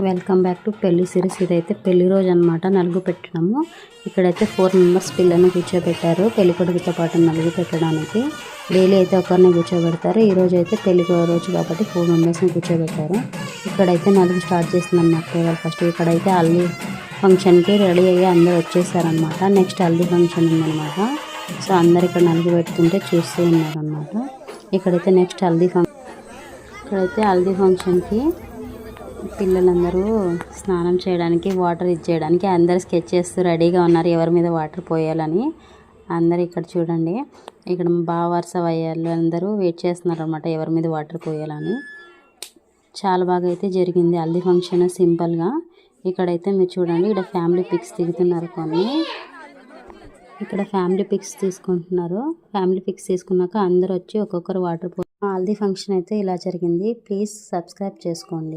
Welcome back to పెళ్లి series. ఇదైతే పెళ్లి రోజు అనమాట. నలుగు పెట్టడము. ఇక్కడైతే 4 మెంబర్స్ పిల్లల్ని కూర్చోబెట్టారు పెళ్లి కొడుకుతో పాటు నలుగు పెట్టడానికి. డైలీ అయితే ఒకరిని కూర్చోబెడతారు. ఈ రోజు అయితే పెళ్లి రోజు కాబట్టి 4 మెంబర్స్ని కూర్చోబెట్టారు. ఇక్కడైతే నలుగు స్టార్ట్ చేస్తుంది అన్నమాట. ఫస్ట్ ఇక్కడైతే హల్దీ ఫంక్షన్కి రెడీ అయ్యి అందరూ వచ్చేసారనమాట. నెక్స్ట్ హల్దీ ఫంక్షన్ ఉందన్నమాట. సో అందరు ఇక్కడ నలుగు పెడుతుంటే చూస్తూ ఉన్నారనమాట. ఇక్కడైతే నెక్స్ట్ ఇక్కడైతే హల్దీ ఫంక్షన్కి పిల్లలందరూ స్నానం చేయడానికి వాటర్ ఇచ్చేయడానికి అందరు స్కెచ్ చేస్తూ రెడీగా ఉన్నారు. ఎవరి మీద వాటర్ పోయాలని అందరు ఇక్కడ చూడండి. ఇక్కడ వరుస వయ్యాలు అందరూ వెయిట్ చేస్తున్నారు అనమాట ఎవరి మీద వాటర్ పోయాలని. చాలా బాగా అయితే జరిగింది హల్దీ ఫంక్షన్ సింపుల్గా. ఇక్కడైతే మీరు చూడండి, ఇక్కడ ఫ్యామిలీ పిక్స్ దిగుతున్నారు కొన్ని. ఇక్కడ ఫ్యామిలీ పిక్స్ తీసుకుంటున్నారు. ఫ్యామిలీ పిక్స్ తీసుకున్నాక అందరూ వచ్చి ఒక్కొక్కరు వాటర్ హల్దీ ఫంక్షన్ అయితే ఇలా జరిగింది. ప్లీజ్ సబ్స్క్రైబ్ చేసుకోండి.